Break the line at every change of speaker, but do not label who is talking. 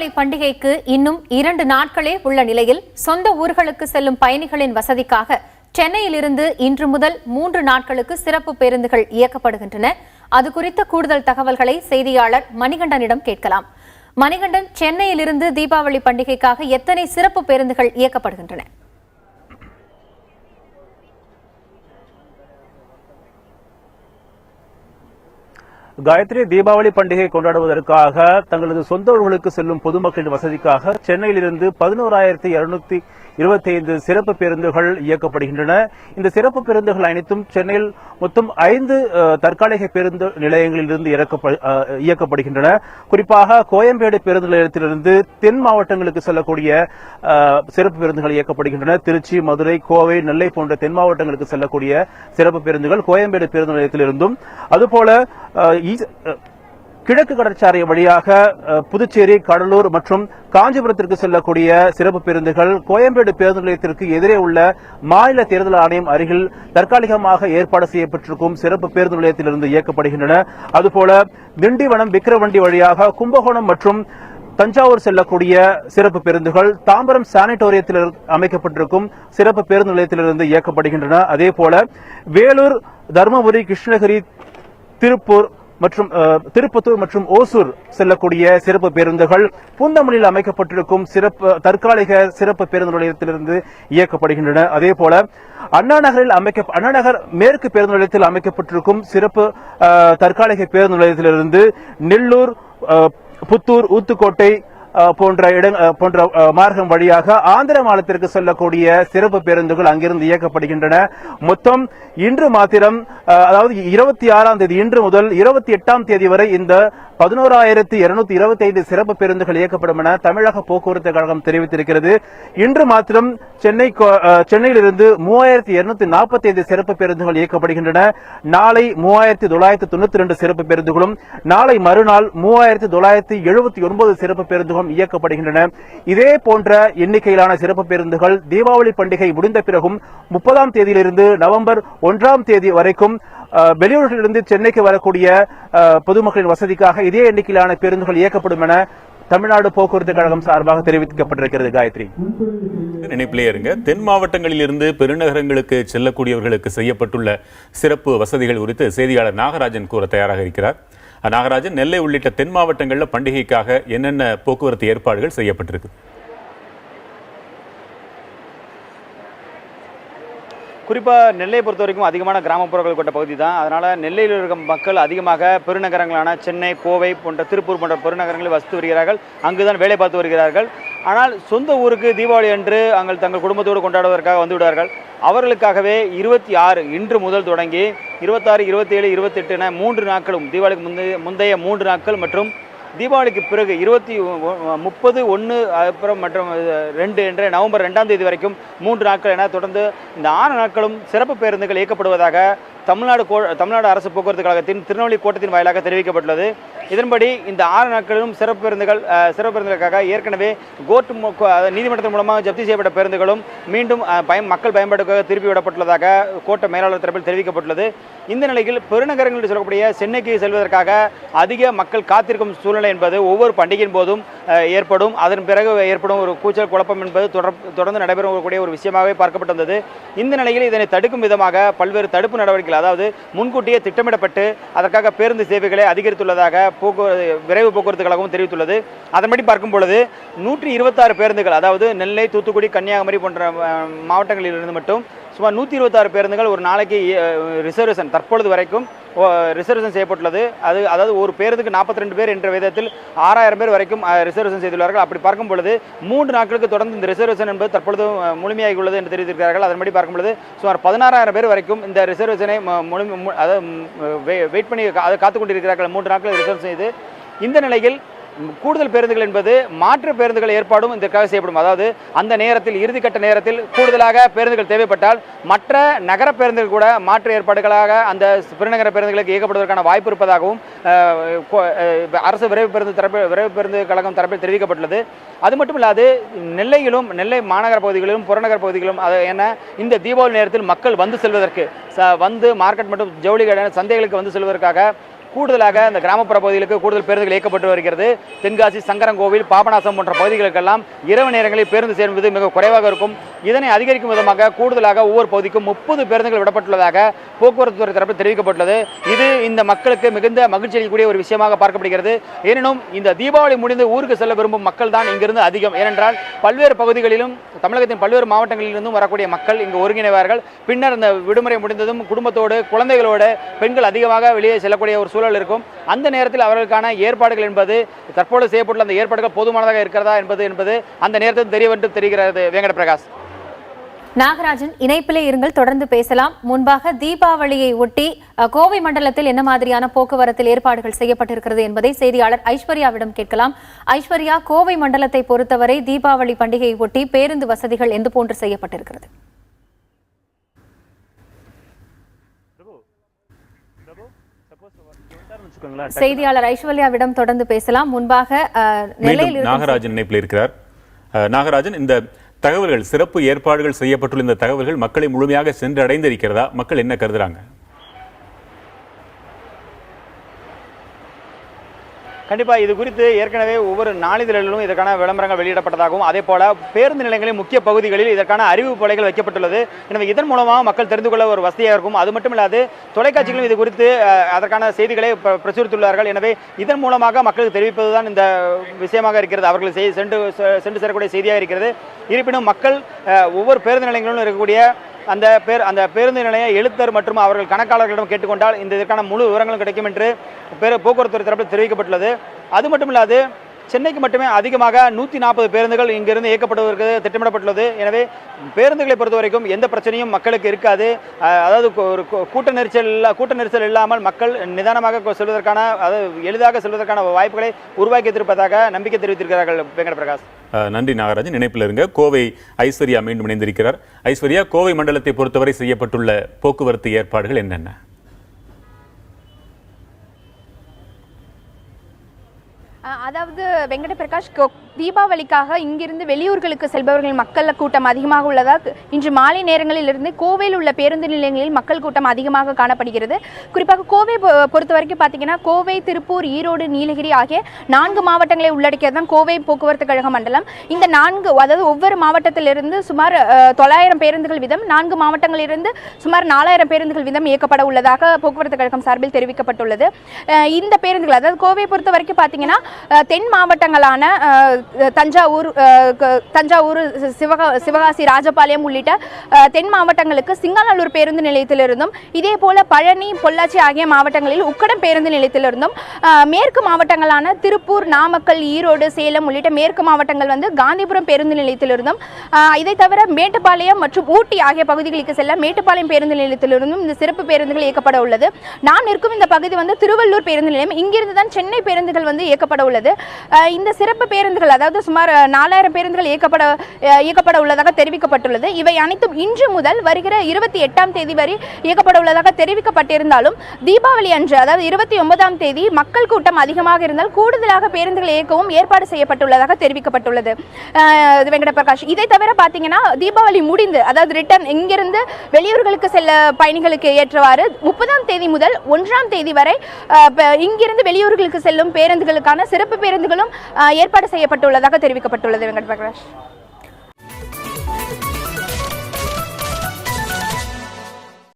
தீபாவளி பண்டிகைக்கு இன்னும் 2 நாட்களே உள்ள நிலையில் சொந்த ஊர்களுக்கு செல்லும் பயணிகளின் வசதிக்காக சென்னையிலிருந்து இன்று முதல் 3 நாட்களுக்கு சிறப்பு பேருந்துகள் இயக்கப்படுகின்றன. அது குறித்த கூடுதல் தகவல்களை செய்தியாளர் மணிகண்டனிடம் கேட்கலாம். மணிகண்டன், சென்னையிலிருந்து தீபாவளி பண்டிகைக்காக எத்தனை சிறப்பு பேருந்துகள் இயக்கப்படுகின்றன?
காயத்ரி, தீபாவளி பண்டிகை கொண்டாடுவதற்காக தங்களது சொந்த ஊர்களுக்கு செல்லும் பொதுமக்களின் வசதிக்காக சென்னையிலிருந்து 11,225 சிறப்பு பேருந்துகள் இயக்கப்படுகின்றன. இந்த சிறப்பு பேருந்துகள் அனைத்தும் சென்னையில் மொத்தம் 5 தற்காலிக பேருந்து நிலையங்களிலிருந்து இயக்கப்படுகின்றன. குறிப்பாக கோயம்பேடு பேருந்து நிலையத்திலிருந்து தென் மாவட்டங்களுக்கு செல்லக்கூடிய சிறப்பு பேருந்துகள் இயக்கப்படுகின்றன. திருச்சி, மதுரை, கோவை, நெல்லை போன்ற தென் மாவட்டங்களுக்கு செல்லக்கூடிய சிறப்பு பேருந்துகள் கோயம்பேடு பேருந்து நிலையத்திலிருந்தும், அதுபோல கிழக்கு கடற்சாலை வழியாக புதுச்சேரி, கடலூர் மற்றும் காஞ்சிபுரத்திற்கு செல்லக்கூடிய சிறப்பு பேருந்துகள் கோயம்பேடு பேருந்து நிலையத்திற்கு எதிரே உள்ள மாநில தேர்தல் ஆணையம் அருகில் தற்காலிகமாக ஏற்பாடு செய்யப்பட்டிருக்கும் சிறப்பு பேருந்து நிலையத்திலிருந்து இயக்கப்படுகின்றன. அதுபோல திண்டிவனம், விக்கிரவண்டி வழியாக கும்பகோணம் மற்றும் தஞ்சாவூர் செல்லக்கூடிய சிறப்பு பேருந்துகள் தாம்பரம் சானிட்டோரியத்தில் அமைக்கப்பட்டிருக்கும் சிறப்பு பேருந்து நிலையத்திலிருந்து இயக்கப்படுகின்றன. அதேபோல வேலூர், தருமபுரி, கிருஷ்ணகிரி, திருப்பத்தூர் மற்றும் ஓசூர் செல்லக்கூடிய சிறப்பு பேருந்துகள் பூந்தமல்லியில் அமைக்கப்பட்டிருக்கும் தற்காலிக சிறப்பு பேருந்து நிலையத்திலிருந்து இயக்கப்படுகின்றன. அதேபோல அண்ணாநகர் மேற்கு பேருந்து நிலையத்தில் அமைக்கப்பட்டிருக்கும் சிறப்பு தற்காலிக பேருந்து நிலையத்திலிருந்து நெல்லூர், புத்தூர், ஊத்துக்கோட்டை போன்ற மார்க்கம் வழியாக ஆந்திர மாநிலத்திற்கு செல்லக்கூடிய சிறப்பு பேருந்துகள் அங்கிருந்து இயக்கப்படுகின்றன. மொத்தம் இன்று மாத்திரம், அதாவது 26ஆம் தேதி இன்று முதல் 28ஆம் தேதி வரை இந்த 11,225 சிறப்பு பேருந்துகள் இயக்கப்படும் என தமிழக போக்குவரத்து கழகம் தெரிவித்திருக்கிறது. இன்று மாத்திரம் சென்னையிலிருந்து 3,245 சிறப்பு பேருந்துகள் இயக்கப்படுகின்றன. நாளை 3,992 சிறப்பு பேருந்துகளும், நாளை மறுநாள் 3,979 சிறப்பு பேருந்துகளும் இயக்கப்படுகின்றன. இதே போன்ற எண்ணிக்கையிலான சிறப்பு பேருந்துகள் தீபாவளி பண்டிகை முடிந்த பிறகும் 30ஆம் தேதியிலிருந்து நவம்பர் 1ஆம் தேதி வரைக்கும் வெளியூர்களிலிருந்து சென்னைக்கு வரக்கூடிய பொதுமக்களின் வசதிக்காக இதே எண்ணிக்கையிலான பேருந்துகள் இயக்கப்படும் என தமிழ்நாடு போக்குவரத்து கழகம் சார்பாக தெரிவிக்கப்பட்டிருக்கிறது. காயத்ரி,
நினைப்பிலே இருங்க. தென் மாவட்டங்களில் இருந்து பெருநகரங்களுக்கு செல்லக்கூடியவர்களுக்கு செய்யப்பட்டுள்ள சிறப்பு வசதிகள் குறித்து செய்தியாளர் நாகராஜன் கூற தயாராக இருக்கிறார். நாகராஜன், நெல்லை உள்ளிட்ட தென் மாவட்டங்களில் பண்டிகைக்காக என்னென்ன போக்குவரத்து ஏற்பாடுகள் செய்யப்பட்டிருக்கு?
குறிப்பாக நெல்லையை பொறுத்த வரைக்கும் அதிகமான கிராமப்புறங்கள் கொண்ட பகுதி தான். அதனால் நெல்லையில் இருக்கும் மக்கள் அதிகமாக பெருநகரங்களான சென்னை, கோவை போன்ற திருப்பூர் போன்ற பெருநகரங்களில் வசித்து வருகிறார்கள். அங்குதான் வேலை பார்த்து வருகிறார்கள். ஆனால் சொந்த ஊருக்கு தீபாவளி அன்று தங்கள் குடும்பத்தோடு கொண்டாடுவதற்காக வந்து விடுவார்கள். அவர்களுக்காகவே 26 இன்று முதல் தொடங்கி 26, 27, 28 என 3 நாட்களும், தீபாவளிக்கு முந்தைய 3 நாட்கள் மற்றும் தீபாவளிக்கு பிறகு 30, 1 அப்புறம் மற்றும் 2 என்ற நவம்பர் 2ஆம் தேதி வரைக்கும் 3 நாட்கள் என தொடர்ந்து இந்த 6 நாட்களும் சிறப்பு பேருந்துகள் இயக்கப்படுவதாக தமிழ்நாடு அரசு போக்குவரத்து கழகத்தின் திருநெல்வேலி கோட்டத்தின் வாயிலாக தெரிவிக்கப்பட்டுள்ளது. இதன்படி இந்த 6 நாட்களிலும் சிறப்பு பேருந்துகளுக்காக ஏற்கனவே நீதிமன்றத்தின் மூலமாக ஜப்தி செய்யப்பட்ட பேருந்துகளும் மீண்டும் மக்கள் பயன்பாட்டுக்காக திருப்பி விடப்பட்டுள்ளதாக கோட்ட மேலாளர் தரப்பில் தெரிவிக்கப்பட்டுள்ளது. இந்த நிலையில் பெருநகரங்களில் சொல்லக்கூடிய சென்னைக்கு செல்வதற்காக அதிக மக்கள் காத்திருக்கும் சூழ்நிலை என்பது ஒவ்வொரு பண்டிகையின் போதும் ஏற்படும். அதன் பிறகு ஏற்படும் ஒரு கூச்சல் குழப்பம் என்பது தொடர்ந்து நடைபெறக்கூடிய ஒரு விஷயமாகவே பார்க்கப்பட்டு வந்தது. இந்த நிலையில் இதனை தடுக்கும் விதமாக பல்வேறு தடுப்பு நடவடிக்கைகள், அதாவது முன்கூட்டியே திட்டமிடப்பட்டு அதற்காக பேருந்து சேவைகளை அதிகரித்துள்ளதாக விரைவு போக்குவரத்து கழகம் தெரிவித்துள்ளது. அதன்படி பார்க்கும் பொழுது 126 பேருந்துகள், அதாவது நெல்லை, தூத்துக்குடி, கன்னியாகுமரி போன்ற மாவட்டங்களில் இருந்து மட்டும் சுமார் 126 பேருந்துகள் ஒரு நாளைக்கு ரிசர்வேஷன் தற்பொழுது வரைக்கும் ரிசர்வேஷன் செய்யப்பட்டுள்ளது. அதாவது ஒரு பேருந்துக்கு 42 பேர் என்ற விதத்தில் 6000 பேர் வரைக்கும் ரிசர்வேஷன் செய்துள்ளார்கள். அப்படி பார்க்கும் பொழுது 3 நாட்களுக்கு தொடர்ந்து இந்த ரிசர்வேஷன் என்பது தற்பொழுது முழுமையாகி உள்ளது என்று தெரிவித்திருக்கிறார்கள். அதன்படி பார்க்கும் பொழுது சுமார் 16,000 பேர் வரைக்கும் இந்த ரிசர்வேஷனை வெயிட் பண்ணி காத்துக் கொண்டிருக்கிறார்கள். 3 நாட்கள் ரிசர்வ் செய்து இந்த நிலையில் கூடுதல் பேருந்துகள் என்பது மாற்று பேருந்துகள் ஏற்பாடும் இதற்காக செய்யப்படும். அதாவது அந்த நேரத்தில், இறுதிக்கட்ட நேரத்தில் கூடுதலாக பேருந்துகள் தேவைப்பட்டால் மற்ற நகர பேருந்துகள் கூட மாற்று ஏற்பாடுகளாக அந்த பெருநகர பேருந்துகளுக்கு இயக்கப்படுவதற்கான வாய்ப்பு இருப்பதாகவும் அரசு விரைவு பேருந்து கழகம் தரப்பில் தெரிவிக்கப்பட்டுள்ளது. அது மட்டும் இல்லாது நெல்லையிலும், நெல்லை மாநகர பகுதிகளிலும் புறநகர் பகுதிகளிலும் என இந்த தீபாவளி நேரத்தில் மக்கள் வந்து செல்வதற்கு, வந்து மார்க்கெட் மற்றும் ஜவுளி சந்தைகளுக்கு வந்து செல்வதற்காக கூடுதலாக இந்த கிராமப்புற பகுதிகளுக்கு கூடுதல் பேருந்துகள் இயக்கப்பட்டு வருகிறது. தென்காசி, சங்கரன்கோவில், பாபநாசம் போன்ற பகுதிகளுக்கெல்லாம் இரவு நேரங்களில் பேருந்து சேர்வது மிக குறைவாக இருக்கும். இதனை அதிகரிக்கும் விதமாக கூடுதலாக ஒவ்வொரு பகுதிக்கும் 30 பேருந்துகள் விடப்பட்டுள்ளதாக போக்குவரத்து துறை தரப்பில் தெரிவிக்கப்பட்டுள்ளது. இது இந்த மக்களுக்கு மிகுந்த மகிழ்ச்சி அளிக்கக்கூடிய ஒரு விஷயமாக பார்க்கப்படுகிறது. எனினும் இந்த தீபாவளி முடிந்து ஊருக்கு செல்ல விரும்பும் மக்கள் தான் இங்கிருந்து அதிகம். ஏனென்றால் பல்வேறு பகுதிகளிலும் தமிழகத்தின் பல்வேறு மாவட்டங்களிலிருந்தும் வரக்கூடிய மக்கள் இங்கு ஒருங்கிணைவார்கள். பின்னர் இந்த விடுமுறை முடிந்ததும் குடும்பத்தோடு குழந்தைகளோடு பெண்கள் அதிகமாக வெளியே செல்லக்கூடிய ஒரு சூழல் இருக்கும். அந்த நேரத்தில் அவர்களுக்கான ஏற்பாடுகள் என்பது தற்போது செய்யப்பட்டுள்ள அந்த ஏற்பாடுகள் போதுமானதாக இருக்கிறதா என்பது அந்த நேரத்தில் தெரியவென்று தெரிகிறது. வெங்கட பிரகாஷ்.
நாகராஜன், இணைப்பிலே இருங்கள், தொடர்ந்து பேசலாம். முன்பாக தீபாவளியை ஒட்டி கோவை மண்டலத்தில் என்ன மாதிரியான போக்குவரத்தில் ஏற்பாடுகள் செய்யப்பட்டிருக்கிறது என்பதை செய்தியாளர் ஐஸ்வர்யாவிடம் கேட்கலாம். ஐஸ்வர்யா, கோவை மண்டலத்தை பொறுத்தவரை தீபாவளி பண்டிகையை ஒட்டி பேருந்து வசதிகள் எந்த போன்று செய்யப்பட்டிருக்கிறது? செய்தியாளர் ஐஸ்வர்யாவிடம் தொடர்ந்து பேசலாம். முன்பாக
நாகராஜன் இணைப்பில் இருக்கிறார். நாகராஜன், இந்த தகவல்கள், சிறப்பு ஏற்பாடுகள் செய்யப்பட்டுள்ள இந்த தகவல்கள் மக்களை முழுமையாக சென்றடைந்திருக்கிறதா? மக்கள் என்ன கருதுறாங்க?
கண்டிப்பாக இது குறித்து ஏற்கனவே ஒவ்வொரு நாளிதழிலும் இதற்கான விளம்பரங்கள் வெளியிடப்பட்டதாகவும் அதே போல பேருந்து நிலையங்களின் முக்கிய பகுதிகளில் இதற்கான அறிவிப்பு பலைகள் வைக்கப்பட்டுள்ளது. எனவே இதன் மூலமாக மக்கள் தெரிந்து கொள்ள ஒரு வசதியாக இருக்கும். அது மட்டுமில்லாது தொலைக்காட்சிகளும் இது குறித்து அதற்கான செய்திகளை பிரசுரித்துள்ளார்கள். எனவே இதன் மூலமாக மக்களுக்கு தெரிவிப்பதுதான் இந்த விஷயமாக இருக்கிறது. அவர்கள் சென்று சேரக்கூடிய செய்தியாக இருக்கிறது. இருப்பினும் மக்கள் ஒவ்வொரு பேருந்து நிலையங்களிலும் இருக்கக்கூடிய அந்த பேருந்து நிலைய எழுத்தர் மற்றும் அவர்கள் கணக்காளர்களிடம் கேட்டுக்கொண்டால் இதற்கான முழு விவரங்களும் கிடைக்கும் என்று போக்குவரத்து துறை தரப்பில் தெரிவிக்கப்பட்டுள்ளது. அது மட்டுமில்லாது சென்னைக்கு மட்டுமே அதிகமாக 140 பேருந்துகள் இங்கிருந்து இயக்கப்படுவதற்கு திட்டமிடப்பட்டுள்ளது. எனவே பேருந்துகளை பொறுத்த வரைக்கும் எந்த பிரச்சனையும் மக்களுக்கு இருக்காது. அதாவது ஒரு கூட்ட நெரிசல் இல்லாமல் மக்கள் நிதானமாக செல்வதற்கான, அதாவது எளிதாக செல்வதற்கான வாய்ப்புகளை உருவாக்கி வைத்திருப்பதாக நம்பிக்கை தெரிவித்திருக்கிறார்கள். வெங்கட பிரகாஷ்.
நன்றி நாகராஜன். இணைப்பில் இருங்க. கோவை ஐஸ்வர்யா மீண்டும் இணைந்திருக்கிறார். ஐஸ்வர்யா, கோவை மண்டலத்தை பொறுத்தவரை செய்யப்பட்டுள்ள போக்குவரத்து ஏற்பாடுகள் என்னென்ன?
அதாவது வெங்கட பிரகாஷ், தீபாவளிக்காக இங்கிருந்து வெளியூர்களுக்கு செல்பவர்கள் மக்கள் கூட்டம் அதிகமாக உள்ளதால் இன்று மாலை நேரங்களில் இருந்து கோவையில் உள்ள பேருந்து நிலையங்களில் மக்கள் கூட்டம் அதிகமாக காணப்படுகிறது. குறிப்பாக கோவை பொறுத்த வரைக்கும் பார்த்தீங்கன்னா கோவை, திருப்பூர், ஈரோடு, நீலகிரி ஆகிய 4 மாவட்டங்களை உள்ளடக்கியது தான் கோவை போக்குவரத்து கழக மண்டலம். இந்த 4, அதாவது ஒவ்வொரு மாவட்டத்திலிருந்து சுமார் 900 பேருந்துகள் வீதம், 4 மாவட்டங்களிலிருந்து சுமார் 4000 பேருந்துகள் வீதம் இயக்கப்பட உள்ளதாக போக்குவரத்து கழகம் சார்பில் தெரிவிக்கப்பட்டுள்ளது. இந்த பேருந்துகள், அதாவது கோவை பொறுத்த வரைக்கும் பார்த்தீங்கன்னா தென் மாவட்டங்களான தஞ்சாவூர், சிவகாசி, ராஜபாளையம் உள்ளிட்ட தென் மாவட்டங்களுக்கு சிங்காநல்லூர் பேருந்து நிலையத்திலிருந்தும், இதே போல பழனி, பொள்ளாச்சி ஆகிய மாவட்டங்களில் உக்கடம் பேருந்து நிலையத்திலிருந்தும், மேற்கு மாவட்டங்களான திருப்பூர், நாமக்கல், ஈரோடு, சேலம் உள்ளிட்ட மேற்கு மாவட்டங்கள் காந்திபுரம் பேருந்து நிலையத்திலிருந்தும், இதை தவிர மேட்டுப்பாளையம் மற்றும் ஊட்டி ஆகிய பகுதிகளுக்கு செல்ல மேட்டுப்பாளையம் பேருந்து நிலையத்திலிருந்தும் இந்த சிறப்பு பேருந்துகள் இயக்கப்பட உள்ளது. நாம் நிற்கும் இந்த பகுதி திருவள்ளூர் பேருந்து நிலையம். இங்கிருந்து தான் சென்னை பேருந்துகள் இயக்கப்பட உள்ளது. இந்த சிறப்பு பேருந்துகள், அதாவது சுமார் 4000 பேருந்துகள் இயக்கப்பட உள்ளதாக தெரிவிக்கப்பட்டுள்ளது. இவை அனைத்தும் இன்று முதல் வருகிற 28ஆம் தேதி வரை இயக்கப்பட உள்ளதாக தெரிவிக்கப்பட்டிருந்தாலும் தீபாவளி அன்று, அதாவது 29ஆம் தேதி மக்கள் கூட்டம் அதிகமாக இருந்தால் கூடுதலாக பேருந்துகள் இயக்கவும் ஏற்பாடு செய்யப்பட்டுள்ளதாக தெரிவிக்கப்பட்டுள்ளது. வெங்கட பிரகாஷ், இதை தவிர பார்த்தீங்கன்னா தீபாவளி முடிந்து, அதாவது ரிட்டர்ன் இங்கிருந்து வெளியூர்களுக்கு செல்ல பயணிகளுக்கு ஏற்றவாறு 30ஆம் தேதி முதல் 1ஆம் தேதி வரை இங்கிருந்து வெளியூர்களுக்கு செல்லும் பேருந்துகளுக்கான சிறப்பு பேருந்துகளும் ஏற்பாடு செய்யப்பட்டுள்ளதாக தெரிவிக்கப்பட்டுள்ளது. வெங்கட் பிரகாஷ்.